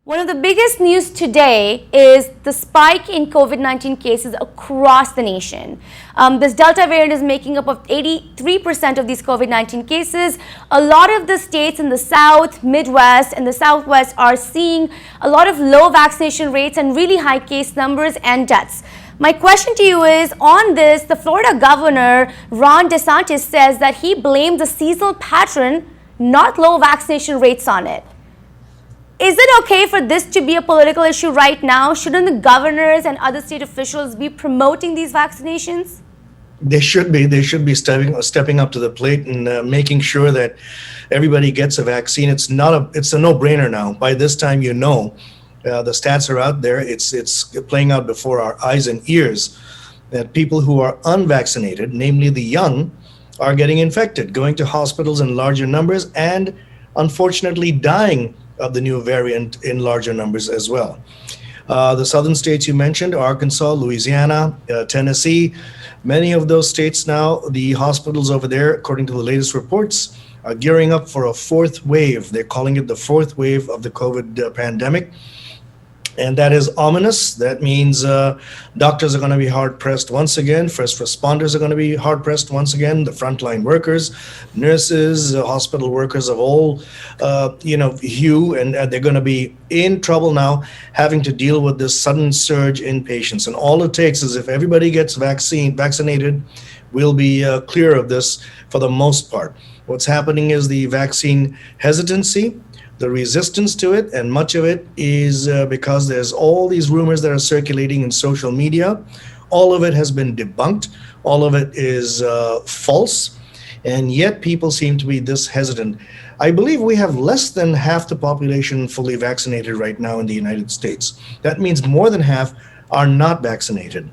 One of the biggest news today is the spike in COVID-19 cases across the nation. This Delta variant is making up of 83% of these COVID-19 cases. A lot of the states in the South, Midwest, and the Southwest are seeing a lot of low vaccination rates and really high case numbers and deaths. My question to you is, on this, the Florida governor, Ron DeSantis, says that he blamed the seasonal pattern, not low vaccination rates on it. Is it okay for this to be a political issue right now? Shouldn't the governors and other state officials be promoting these vaccinations? They should be. They should be stepping up to the plate and making sure that everybody gets a vaccine. It's a no-brainer now. By this time, the stats are out there. It's playing out before our eyes and ears that people who are unvaccinated, namely the young, are getting infected, going to hospitals in larger numbers, and unfortunately dying of the new variant in larger numbers as well. The southern states you mentioned, Arkansas, Louisiana, Tennessee, many of those states now, the hospitals over there, according to the latest reports, are gearing up for a fourth wave. They're calling it the fourth wave of the COVID pandemic. And that is ominous. That means doctors are going to be hard-pressed once again. First responders are going to be hard-pressed once again. The frontline workers, nurses, hospital workers of all, hue, and they're going to be in trouble now, having to deal with this sudden surge in patients. And all it takes is if everybody gets vaccinated, we'll be clear of this for the most part. What's happening is the vaccine hesitancy, the resistance to it, and much of it is because there's all these rumors that are circulating in social media. All of it has been debunked. All of it is false, and yet people seem to be this hesitant. I believe we have less than half the population fully vaccinated right now in the United States. That means more than half are not vaccinated.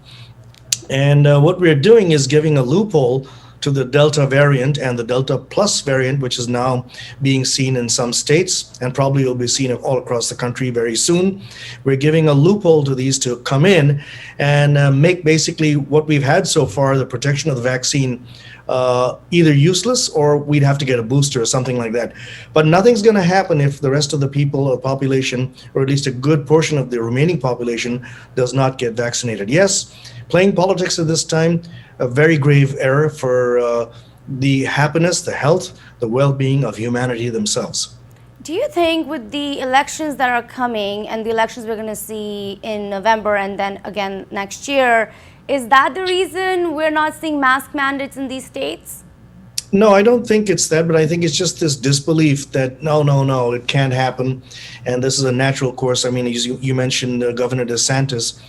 And what we're doing is giving a loophole to the Delta variant and the Delta Plus variant, which is now being seen in some states and probably will be seen all across the country very soon. We're giving a loophole to these to come in and make basically what we've had so far, the protection of the vaccine, either useless or we'd have to get a booster or something like that. But nothing's going to happen if the rest of the people or population, or at least a good portion of the remaining population, does not get vaccinated. Yes, playing politics at this time, a very grave error for the happiness, the health, the well-being of humanity themselves. Do you think with the elections that are coming and the elections we're going to see in November and then again next year, is that the reason we're not seeing mask mandates in these states? No, I don't think it's that, but I think it's just this disbelief that no, it can't happen. And this is a natural course. I mean, you mentioned Governor DeSantis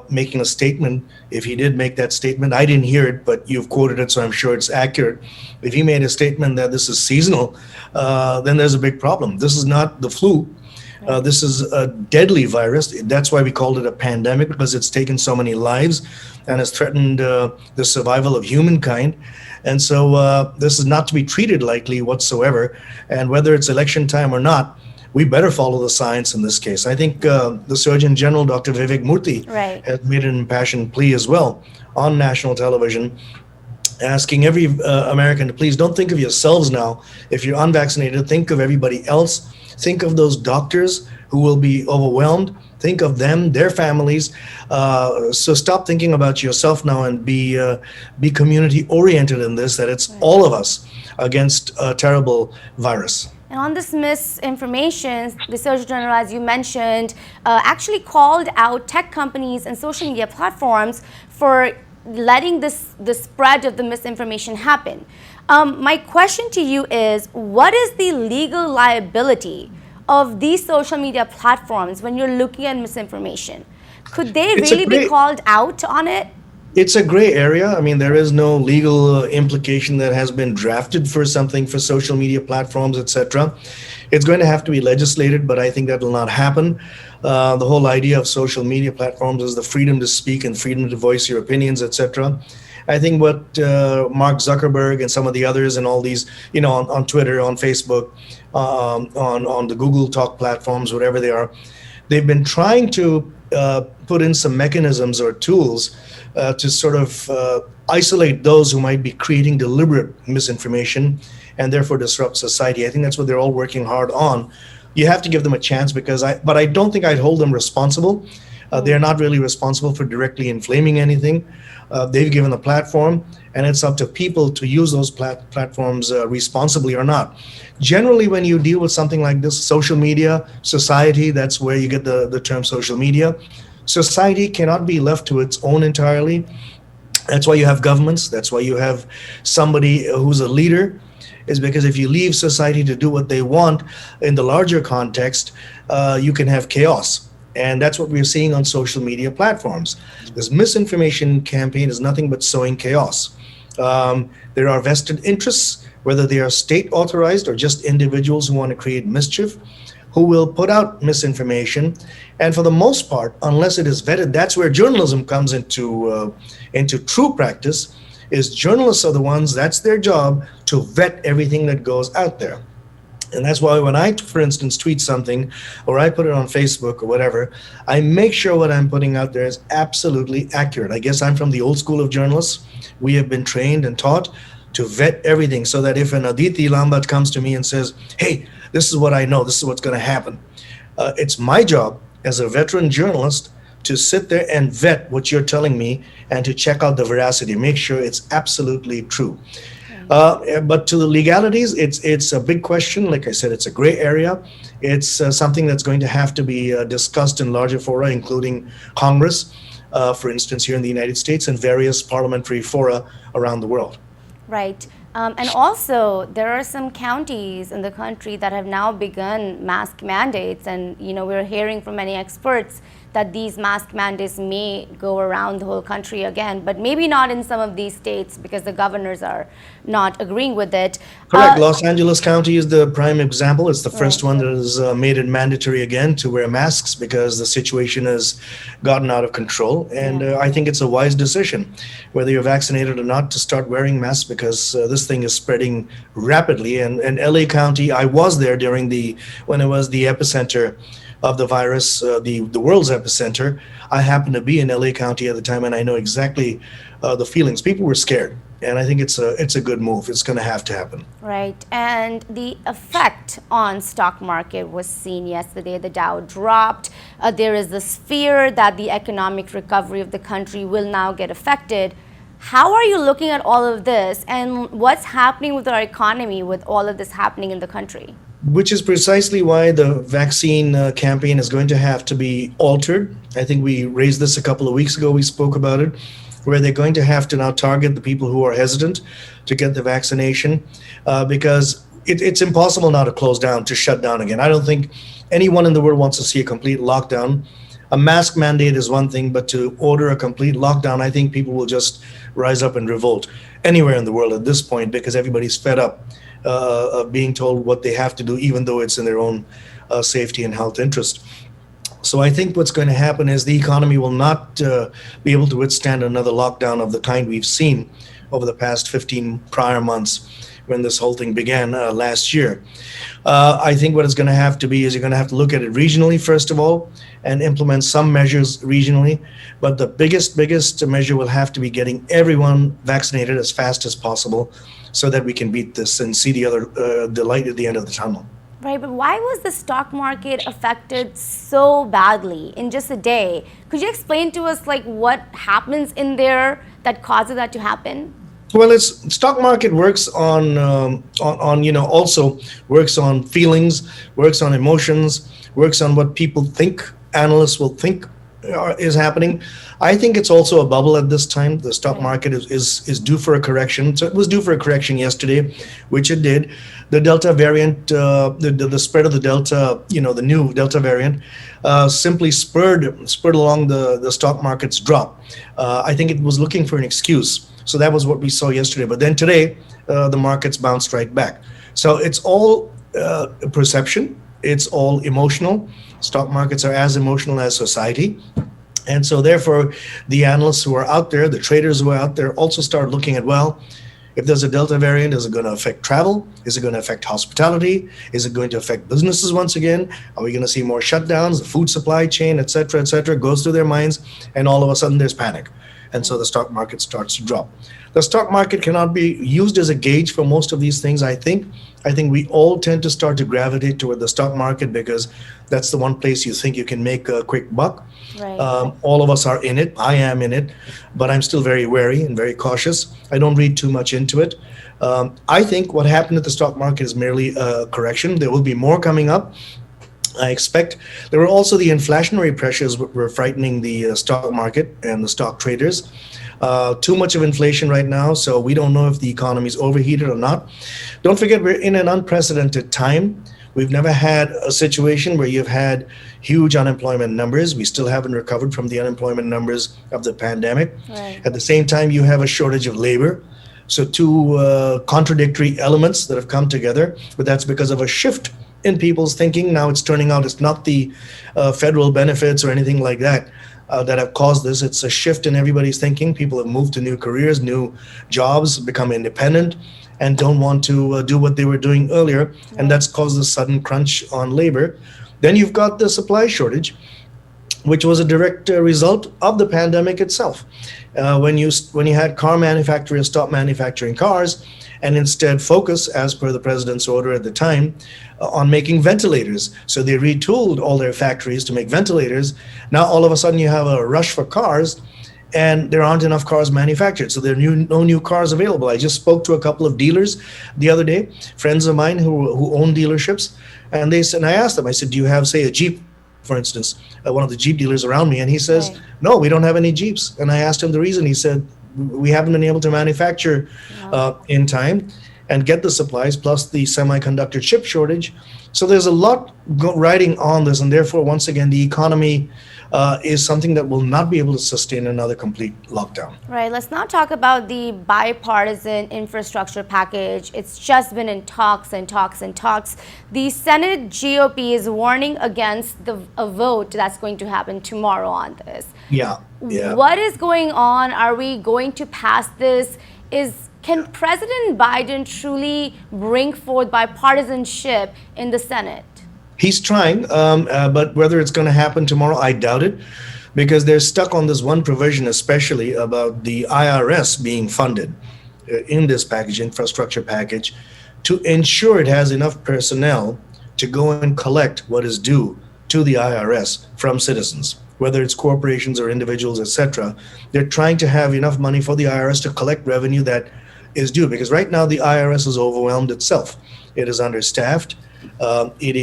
making a statement. If he did make that statement, I didn't hear it, but you've quoted it, so I'm sure it's accurate. If he made a statement that this is seasonal, then there's a big problem. This is not the flu. This is a deadly virus. That's why we called it a pandemic, because it's taken so many lives and has threatened the survival of humankind. And so this is not to be treated lightly whatsoever. And whether it's election time or not, we better follow the science in this case. I think the Surgeon General, Dr. Vivek Murthy, has made an impassioned plea as well on national television, asking every American to please don't think of yourselves now. If you're unvaccinated, think of everybody else. Think of those doctors who will be overwhelmed. Think of them, their families. So stop thinking about yourself now and be community oriented in this, that it's all of us against a terrible virus. And on this misinformation, the Surgeon General, as you mentioned, actually called out tech companies and social media platforms for letting the spread of the misinformation happen. My question to you is, what is the legal liability of these social media platforms when you're looking at misinformation? Could they really be called out on it? It's a gray area. I mean, there is no legal implication that has been drafted for something for social media platforms, etc. It's going to have to be legislated, but I think that will not happen. The whole idea of social media platforms is the freedom to speak and freedom to voice your opinions, etc. I think what Mark Zuckerberg and some of the others and all these, on Twitter, on Facebook, on the Google Talk platforms, whatever they are, they've been trying to put in some mechanisms or tools to sort of isolate those who might be creating deliberate misinformation and therefore disrupt society. I think that's what they're all working hard on. you have to give them a chance but I don't think I'd hold them responsible. They're not really responsible for directly inflaming anything. They've given a platform, and it's up to people to use those platforms responsibly or not. Generally, when you deal with something like this, social media, society, that's where you get the term social media. Society cannot be left to its own entirely. That's why you have governments. That's why you have somebody who's a leader, is because if you leave society to do what they want in the larger context, you can have chaos. And that's what we're seeing on social media platforms. This misinformation campaign is nothing but sowing chaos. There are vested interests, whether they are state authorized or just individuals who want to create mischief, who will put out misinformation. And for the most part, unless it is vetted, that's where journalism comes into true practice. Is journalists are the ones, that's their job, to vet everything that goes out there. And that's why when I, for instance, tweet something or I put it on Facebook or whatever, I make sure what I'm putting out there is absolutely accurate. I guess I'm from the old school of journalists. We have been trained and taught to vet everything so that if an Aditi Lambat comes to me and says, hey, this is what I know, this is what's going to happen. It's my job as a veteran journalist to sit there and vet what you're telling me and to check out the veracity, make sure it's absolutely true. But to the legalities, it's a big question. Like I said, it's a gray area. It's something that's going to have to be discussed in larger fora, including Congress, for instance, here in the United States, and various parliamentary fora around the world. Right. And also, there are some counties in the country that have now begun mask mandates. And, we're hearing from many experts that these mask mandates may go around the whole country again, but maybe not in some of these states because the governors are not agreeing with it. Correct. Los Angeles County is the prime example. It's the first one that has made it mandatory again to wear masks because the situation has gotten out of control. And I think it's a wise decision, whether you're vaccinated or not, to start wearing masks because this thing is spreading rapidly. And LA County, I was there when it was the epicenter of the virus, the world's epicenter. I happened to be in LA County at the time, and I know exactly the feelings. People were scared, and I think it's a good move. It's going to have to happen. Right, and the effect on stock market was seen yesterday. The Dow dropped. There is this fear that the economic recovery of the country will now get affected. How are you looking at all of this, and what's happening with our economy with all of this happening in the country? Which is precisely why the vaccine campaign is going to have to be altered. I think we raised this a couple of weeks ago. We spoke about it, where they're going to have to now target the people who are hesitant to get the vaccination because it's impossible now to close down, to shut down again. I don't think anyone in the world wants to see a complete lockdown. A mask mandate is one thing, but to order a complete lockdown, I think people will just rise up and revolt anywhere in the world at this point because everybody's fed up of being told what they have to do, even though it's in their own safety and health interest. So I think what's going to happen is the economy will not be able to withstand another lockdown of the kind we've seen over the past 15 prior months when this whole thing began last year. I think what it's going to have to be is you're going to have to look at it regionally, first of all, and implement some measures regionally. But the biggest measure will have to be getting everyone vaccinated as fast as possible so that we can beat this and see the light at the end of the tunnel. Right, but why was the stock market affected so badly in just a day? Could you explain to us what happens in there that causes that to happen? Well, stock market works on also works on feelings, works on emotions, works on what people think, analysts will think is happening. I think it's also a bubble at this time. The stock market is due for a correction. So it was due for a correction yesterday, which it did. The Delta variant, the spread of the Delta, the new Delta variant, simply spurred along the stock market's drop. I think it was looking for an excuse. So that was what we saw yesterday. But then today, the markets bounced right back. So it's all perception. It's all emotional. Stock markets are as emotional as society. And so therefore, the analysts who are out there, the traders who are out there also start looking at, well, if there's a Delta variant, is it going to affect travel? Is it going to affect hospitality? Is it going to affect businesses once again? Are we going to see more shutdowns? The food supply chain, et cetera, goes through their minds. And all of a sudden there's panic. and so the stock market starts to drop. The stock market cannot be used as a gauge for most of these things, I think. I think we all tend to start to gravitate toward the stock market because that's the one place you think you can make a quick buck. Right. All of us are in it. I am in it, but I'm still very wary and very cautious. I don't read too much into it. I think what happened at the stock market is merely a correction. There will be more coming up. I expect there were also the inflationary pressures were frightening the stock market and the stock traders. Too much of inflation right now, so we don't know if the economy is overheated or not. Don't forget, we're in an unprecedented time. We've never had a situation where you've had huge unemployment numbers. We still haven't recovered from the unemployment numbers of the pandemic. Right. At the same time, you have a shortage of labor. So two contradictory elements that have come together, but that's because of a shift in people's thinking. Now it's turning out it's not the federal benefits or anything like that that have caused this. It's a shift in everybody's thinking. People have moved to new careers, new jobs, become independent, and don't want to do what they were doing earlier. And that's caused a sudden crunch on labor. Then you've got the supply shortage, which was a direct result of the pandemic itself. When you had car manufacturers stop manufacturing cars and instead focus, as per the president's order at the time, on making ventilators. So they retooled all their factories to make ventilators. Now all of a sudden you have a rush for cars, and there aren't enough cars manufactured. So there are no new cars available. I just spoke to a couple of dealers the other day, friends of mine who own dealerships, and they said, and I asked them, I said, do you have, say, a Jeep, for instance, one of the Jeep dealers around me? And he says, Right. no, we don't have any Jeeps. And I asked him the reason. He said, we haven't been able to manufacture in time and get the supplies, plus the semiconductor chip shortage. So there's a lot riding on this, and therefore, once again, the economy is something that will not be able to sustain another complete lockdown. Right. Let's now talk about the bipartisan infrastructure package. It's just been in talks and talks and talks. The Senate GOP is warning against a vote that's going to happen tomorrow on this. Yeah. What is going on? Are we going to pass this? Can President Biden truly bring forth bipartisanship in the Senate? He's trying, but whether it's going to happen tomorrow, I doubt it, because they're stuck on this one provision, especially about the IRS being funded in this package, infrastructure package, to ensure it has enough personnel to go and collect what is due to the IRS from citizens, whether it's corporations or individuals, etc. They're trying to have enough money for the IRS to collect revenue that is due, because right now the IRS is overwhelmed itself. It is understaffed. It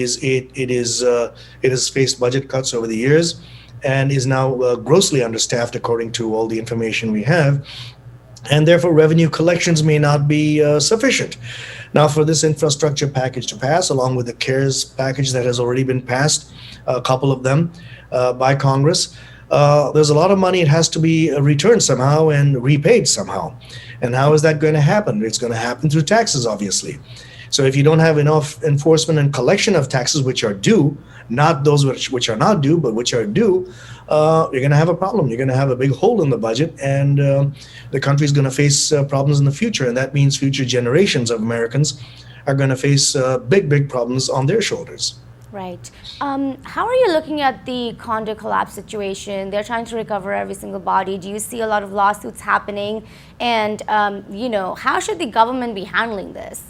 has faced budget cuts over the years and is now grossly understaffed according to all the information we have, and therefore revenue collections may not be sufficient. Now, for this infrastructure package to pass, along with the CARES package that has already been passed, a couple of them by Congress, there's a lot of money. It has to be returned somehow and repaid somehow. And how is that going to happen? It's going to happen through taxes, obviously. So if you don't have enough enforcement and collection of taxes which are due, not those which are not due, but which are due, you're going to have a problem. You're going to have a big hole in the budget, and the country is going to face problems in the future. And that means future generations of Americans are going to face big problems on their shoulders. Right. How are you looking at the condo collapse situation? They're trying to recover every single body. Do you see a lot of lawsuits happening? And, how should the government be handling this?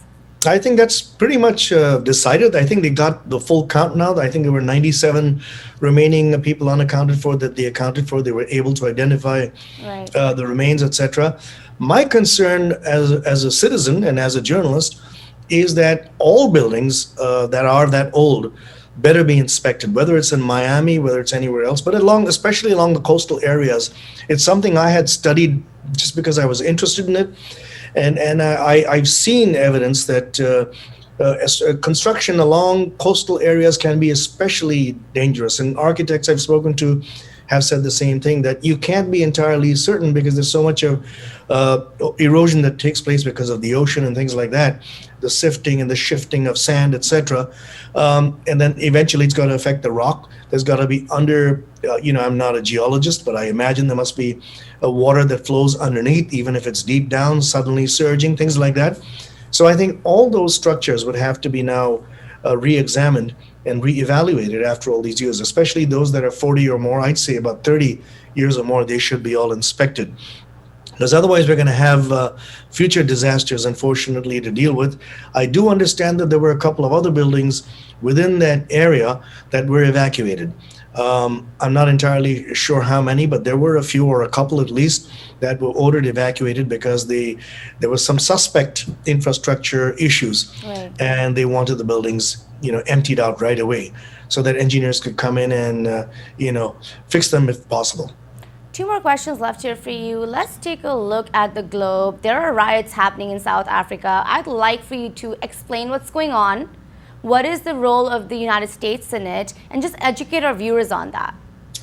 I think that's pretty much decided. I think they got the full count now. I think there were 97 remaining people unaccounted for that they accounted for. They were able to identify Right. the remains, etc. My concern as a citizen and as a journalist is that all buildings that are that old better be inspected, whether it's in Miami, whether it's anywhere else, but especially along the coastal areas. It's something I had studied just because I was interested in it. And I've seen evidence that construction along coastal areas can be especially dangerous. And architects I've spoken to have said the same thing, that you can't be entirely certain because there's so much of erosion that takes place because of the ocean and things like that, the sifting and the shifting of sand, etc. And then eventually it's going to affect the rock. There's got to be I'm not a geologist, but I imagine there must be a water that flows underneath, even if it's deep down, suddenly surging, things like that. So I think all those structures would have to be now re-examined and reevaluated after all these years, especially those that are 40 or more. I'd say about 30 years or more, they should be all inspected. Because otherwise, we're going to have future disasters, unfortunately, to deal with. I do understand that there were a couple of other buildings within that area that were evacuated. I'm not entirely sure how many, but there were a few, or a couple at least, that were ordered evacuated because there was some suspect infrastructure issues, Right. and they wanted the buildings, emptied out right away, so that engineers could come in and, fix them if possible. Two more questions left here for you. Let's take a look at the globe. There are riots happening in South Africa. I'd like for you to explain what's going on. What is the role of the United States in it? And just educate our viewers on that.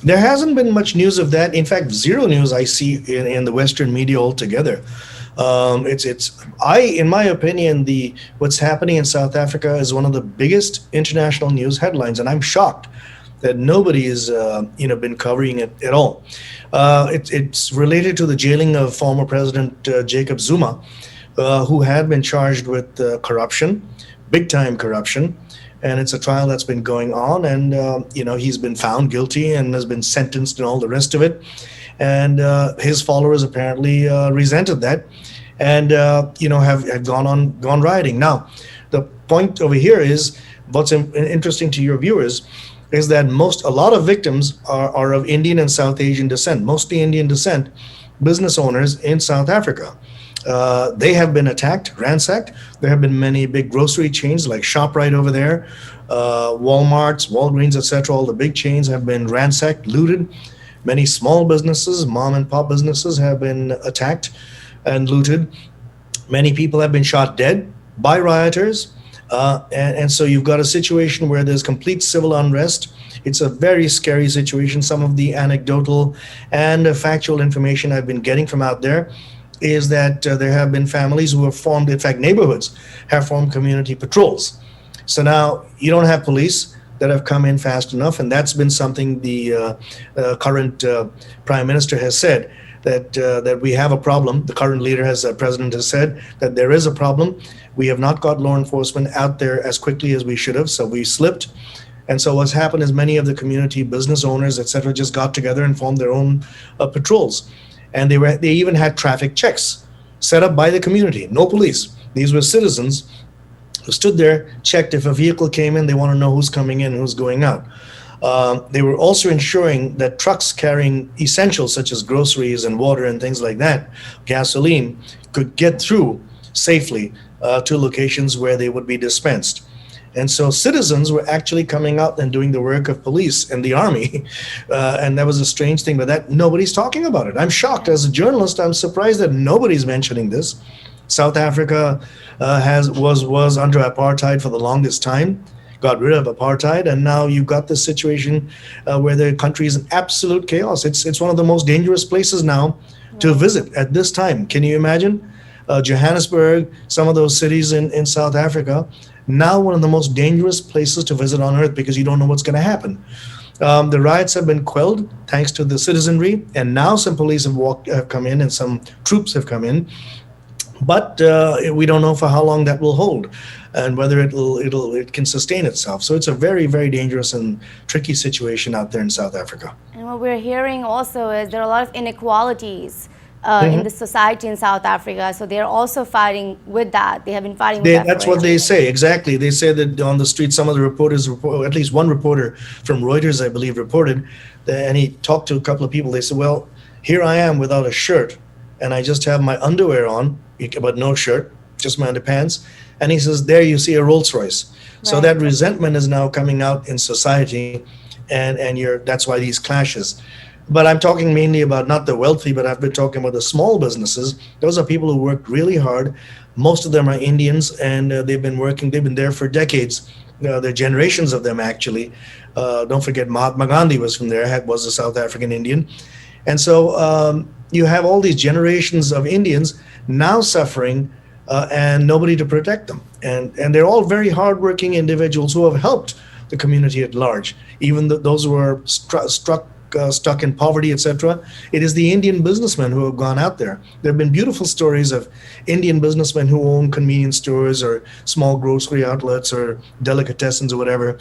There hasn't been much news of that. In fact, zero news I see in the Western media altogether. In my opinion, what's happening in South Africa is one of the biggest international news headlines, and I'm shocked that nobody has, been covering it at all. It's related to the jailing of former President Jacob Zuma, who had been charged with corruption, big time corruption. And it's a trial that's been going on, and he's been found guilty and has been sentenced and all the rest of it. And his followers apparently resented that, and have gone rioting. Now, the point over here is what's interesting to your viewers is that a lot of victims are of Indian and South Asian descent, mostly Indian descent, business owners in South Africa. They have been attacked, ransacked. There have been many big grocery chains like ShopRite over there, Walmarts, Walgreens, etc. All the big chains have been ransacked, looted. Many small businesses, mom and pop businesses, have been attacked and looted. Many people have been shot dead by rioters. And so you've got a situation where there's complete civil unrest. It's a very scary situation. Some of the anecdotal and factual information I've been getting from out there is that there have been families who have formed, in fact, neighborhoods have formed community patrols. So now you don't have police that have come in fast enough, and that's been something the current prime minister has said, that we have a problem. The current president has said that there is a problem. We have not got law enforcement out there as quickly as we should have, so we slipped. And so what's happened is many of the community business owners, etc., just got together and formed their own patrols. And they even had traffic checks set up by the community, no police. These were citizens who stood there, checked if a vehicle came in, they want to know who's coming in and who's going out. They were also ensuring that trucks carrying essentials such as groceries and water and things like that, gasoline, could get through safely to locations where they would be dispensed. And so citizens were actually coming out and doing the work of police and the army. And that was a strange thing, but that nobody's talking about it. I'm shocked. As a journalist, I'm surprised that nobody's mentioning this. South Africa was under apartheid for the longest time, got rid of apartheid, and now you've got this situation where the country is in absolute chaos. It's one of the most dangerous places now to visit at this time. Can you imagine? Johannesburg, some of those cities in South Africa, now one of the most dangerous places to visit on earth because you don't know what's going to happen. The riots have been quelled thanks to the citizenry, and now some police have come in and some troops have come in. But we don't know for how long that will hold and whether it can sustain itself. So it's a very, very dangerous and tricky situation out there in South Africa. And what we're hearing also is there are a lot of inequalities in the society in South Africa. So they're also fighting with that. They have been fighting with that. That's what they say, exactly. They say that on the street, some of the reporters, at least one reporter from Reuters, I believe, reported, and he talked to a couple of people. They said, well, here I am without a shirt, and I just have my underwear on, but no shirt, just my underpants. And he says, there you see a Rolls Royce. Right. So that resentment is now coming out in society, and that's why these clashes. But I'm talking mainly about not the wealthy, but I've been talking about the small businesses. Those are people who worked really hard. Most of them are Indians, and they've been there for decades. There are generations of them, actually. Don't forget Mahatma Gandhi was from there, was a South African Indian. And so you have all these generations of Indians now suffering and nobody to protect them. And they're all very hardworking individuals who have helped the community at large, even those who are stuck in poverty, etc. It is the Indian businessmen who have gone out there. There have been beautiful stories of Indian businessmen who own convenience stores or small grocery outlets or delicatessens or whatever,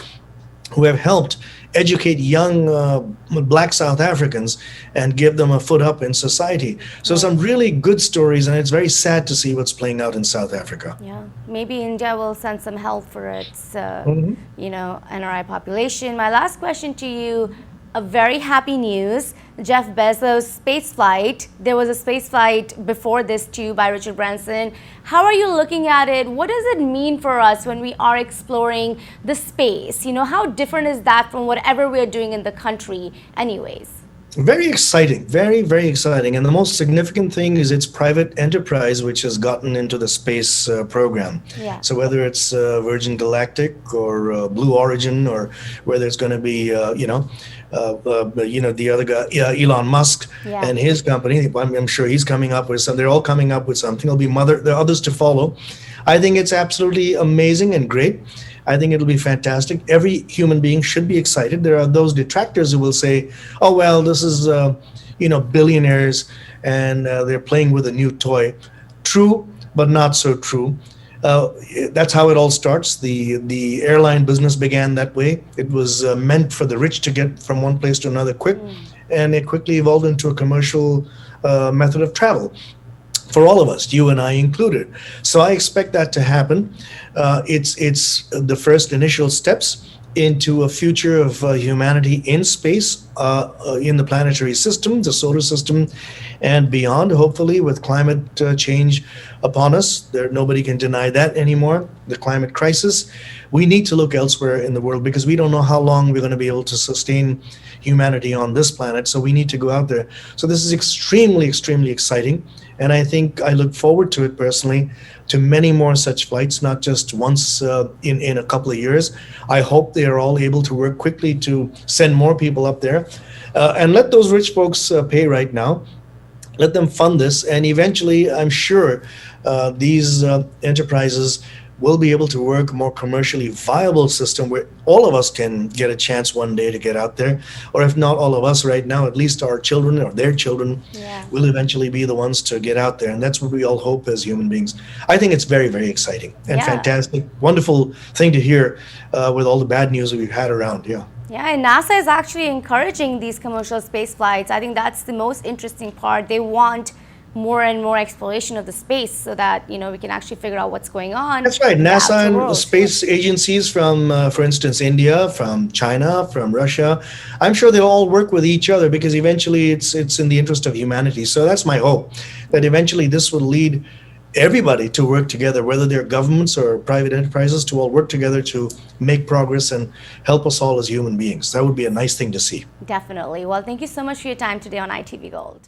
who have helped educate young black South Africans and give them a foot up in society. So some really good stories, and it's very sad to see what's playing out in South Africa. Yeah, maybe India will send some help for its, Mhm. NRI population. My last question to you, a very happy news. Jeff Bezos' space flight. There was a space flight before this too by Richard Branson. How are you looking at it? What does it mean for us when we are exploring the space? How different is that from whatever we're doing in the country anyways? Very exciting, very, very exciting. And the most significant thing is it's private enterprise which has gotten into the space program. Yeah. So whether it's Virgin Galactic or Blue Origin, or whether it's going to be, the other guy, Elon Musk Yeah. and his company, I'm sure he's coming up with some. They're all coming up with something. There are others to follow. I think it's absolutely amazing and great. I think it'll be fantastic. Every human being should be excited. There are those detractors who will say, "Oh well, this is billionaires and they're playing with a new toy." True, but not so true. Uh, that's how it all starts. The airline business began that way. It was meant for the rich to get from one place to another quick, and it quickly evolved into a commercial method of travel for all of us, you and I included. So I expect that to happen. It's the first initial steps into a future of humanity in space, in the planetary system, the solar system, and beyond. Hopefully, with climate change upon us, nobody can deny that anymore. The climate crisis. We need to look elsewhere in the world because we don't know how long we're going to be able to sustain humanity on this planet. So we need to go out there. So this is extremely, extremely exciting. And I look forward to it personally, to many more such flights, not just once in a couple of years. I hope they are all able to work quickly to send more people up there. And let those rich folks pay right now. Let them fund this. And eventually, I'm sure these enterprises will be able to work a more commercially viable system where all of us can get a chance one day to get out there. Or if not all of us right now, at least our children or their children will eventually be the ones to get out there. And that's what we all hope as human beings. I think it's very, very exciting and fantastic. Wonderful thing to hear with all the bad news that we've had around. Yeah. Yeah, and NASA is actually encouraging these commercial space flights. I think that's the most interesting part. They want more and more exploration of the space so that we can actually figure out what's going on. That's right. in the NASA outer and world. space agencies from, for instance, India, from China, from Russia. I'm sure they'll all work with each other because eventually it's in the interest of humanity. So that's my hope, that eventually this will lead everybody to work together, whether they're governments or private enterprises, to all work together to make progress and help us all as human beings. That would be a nice thing to see. Definitely. Well, thank you so much for your time today on ITV Gold.